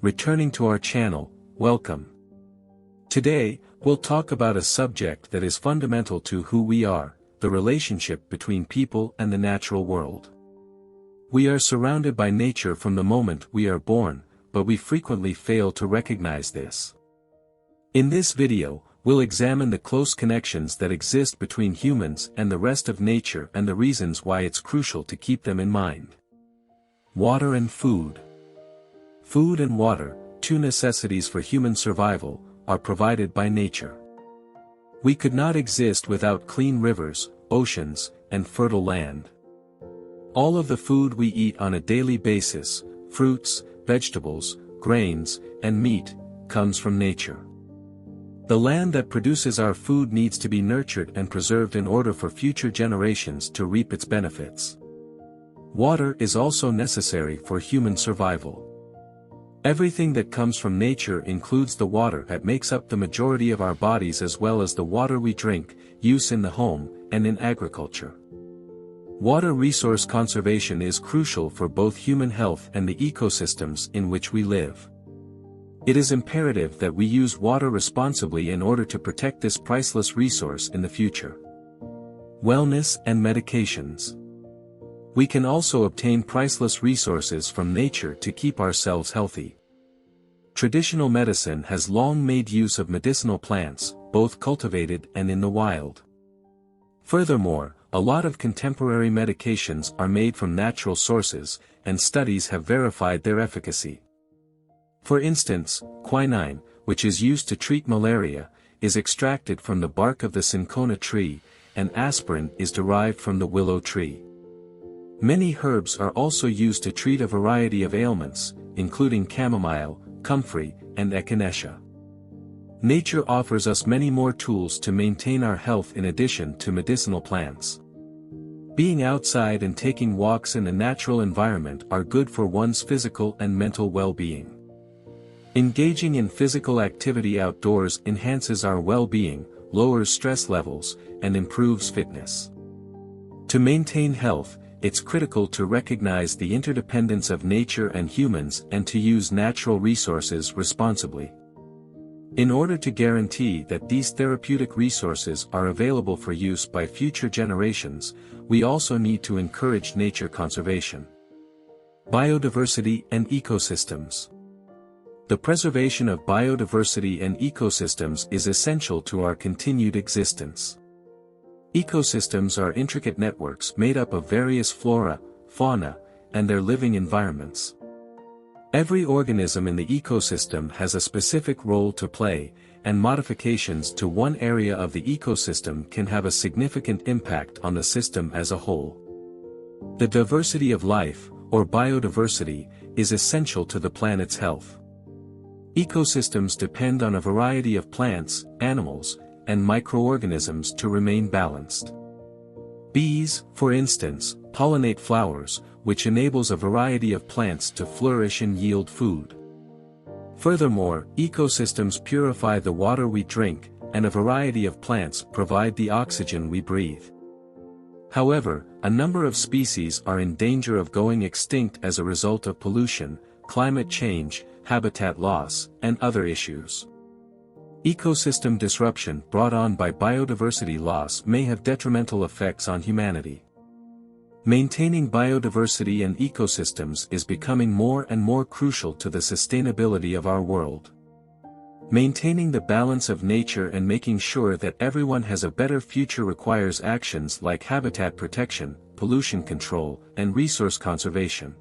Returning to our channel, welcome. Today, we'll talk about a subject that is fundamental to who we are, the relationship between people and the natural world. We are surrounded by nature from the moment we are born, but we frequently fail to recognize this. In this video, we'll examine the close connections that exist between humans and the rest of nature and the reasons why it's crucial to keep them in mind. Water and food. Food and water, two necessities for human survival, are provided by nature. We could not exist without clean rivers, oceans, and fertile land. All of the food we eat on a daily basis, fruits, vegetables, grains, and meat, comes from nature. The land that produces our food needs to be nurtured and preserved in order for future generations to reap its benefits. Water is also necessary for human survival. Everything that comes from nature includes the water that makes up the majority of our bodies as well as the water we drink, use in the home, and in agriculture. Water resource conservation is crucial for both human health and the ecosystems in which we live. It is imperative that we use water responsibly in order to protect this priceless resource in the future. Wellness and medications. We can also obtain priceless resources from nature to keep ourselves healthy. Traditional medicine has long made use of medicinal plants, both cultivated and in the wild. Furthermore, a lot of contemporary medications are made from natural sources, and studies have verified their efficacy. For instance, quinine, which is used to treat malaria, is extracted from the bark of the cinchona tree, and aspirin is derived from the willow tree. Many herbs are also used to treat a variety of ailments, including chamomile, comfrey, and echinacea. Nature offers us many more tools to maintain our health in addition to medicinal plants. Being outside and taking walks in a natural environment are good for one's physical and mental well-being. Engaging in physical activity outdoors enhances our well-being, lowers stress levels, and improves fitness. To maintain health, it's critical to recognize the interdependence of nature and humans and to use natural resources responsibly. In order to guarantee that these therapeutic resources are available for use by future generations, we also need to encourage nature conservation. Biodiversity and ecosystems. The preservation of biodiversity and ecosystems is essential to our continued existence. Ecosystems are intricate networks made up of various flora, fauna, and their living environments. Every organism in the ecosystem has a specific role to play, and modifications to one area of the ecosystem can have a significant impact on the system as a whole. The diversity of life, or biodiversity, is essential to the planet's health. Ecosystems depend on a variety of plants, animals, and microorganisms to remain balanced. Bees, for instance, pollinate flowers, which enables a variety of plants to flourish and yield food. Furthermore, ecosystems purify the water we drink, and a variety of plants provide the oxygen we breathe. However, a number of species are in danger of going extinct as a result of pollution, climate change, habitat loss, and other issues. Ecosystem disruption brought on by biodiversity loss may have detrimental effects on humanity. Maintaining biodiversity and ecosystems is becoming more and more crucial to the sustainability of our world. Maintaining the balance of nature and making sure that everyone has a better future requires actions like habitat protection, pollution control, and resource conservation.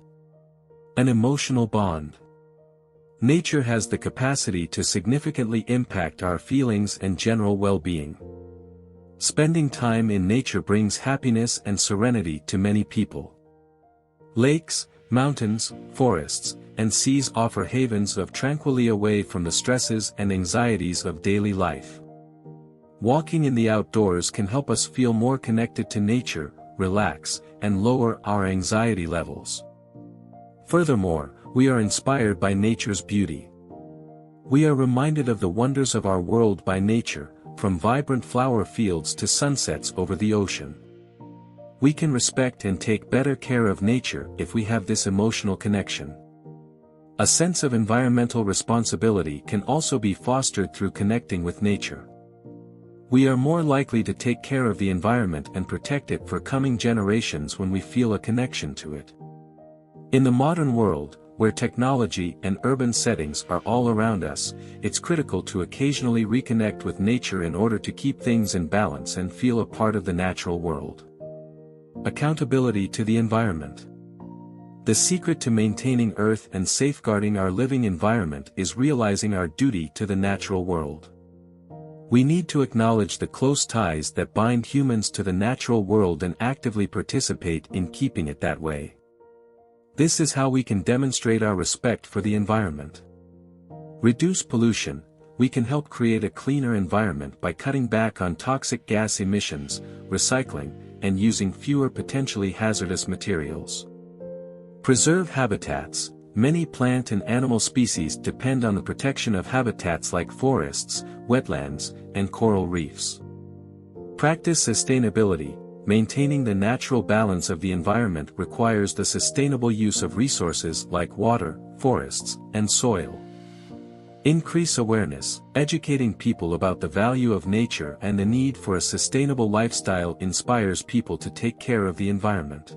An emotional bond. Nature has the capacity to significantly impact our feelings and general well-being. Spending time in nature brings happiness and serenity to many people. Lakes, mountains, forests, and seas offer havens of tranquility away from the stresses and anxieties of daily life. Walking in the outdoors can help us feel more connected to nature, relax, and lower our anxiety levels. Furthermore, we are inspired by nature's beauty. We are reminded of the wonders of our world by nature, from vibrant flower fields to sunsets over the ocean. We can respect and take better care of nature if we have this emotional connection. A sense of environmental responsibility can also be fostered through connecting with nature. We are more likely to take care of the environment and protect it for coming generations when we feel a connection to it. In the modern world, where technology and urban settings are all around us, it's critical to occasionally reconnect with nature in order to keep things in balance and feel a part of the natural world. Accountability to the environment. The secret to maintaining Earth and safeguarding our living environment is realizing our duty to the natural world. We need to acknowledge the close ties that bind humans to the natural world and actively participate in keeping it that way. This is how we can demonstrate our respect for the environment. Reduce pollution. We can help create a cleaner environment by cutting back on toxic gas emissions, recycling, and using fewer potentially hazardous materials. Preserve habitats. Many plant and animal species depend on the protection of habitats like forests, wetlands, and coral reefs. Practice sustainability. Maintaining the natural balance of the environment requires the sustainable use of resources like water, forests, and soil. Increase awareness. Educating people about the value of nature and the need for a sustainable lifestyle inspires people to take care of the environment.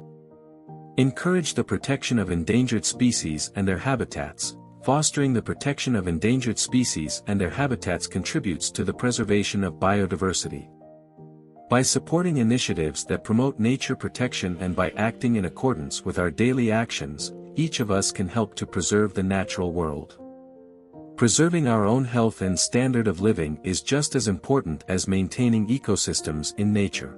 Encourage the protection of endangered species and their habitats. Fostering the protection of endangered species and their habitats contributes to the preservation of biodiversity. By supporting initiatives that promote nature protection and by acting in accordance with our daily actions, each of us can help to preserve the natural world. Preserving our own health and standard of living is just as important as maintaining ecosystems in nature.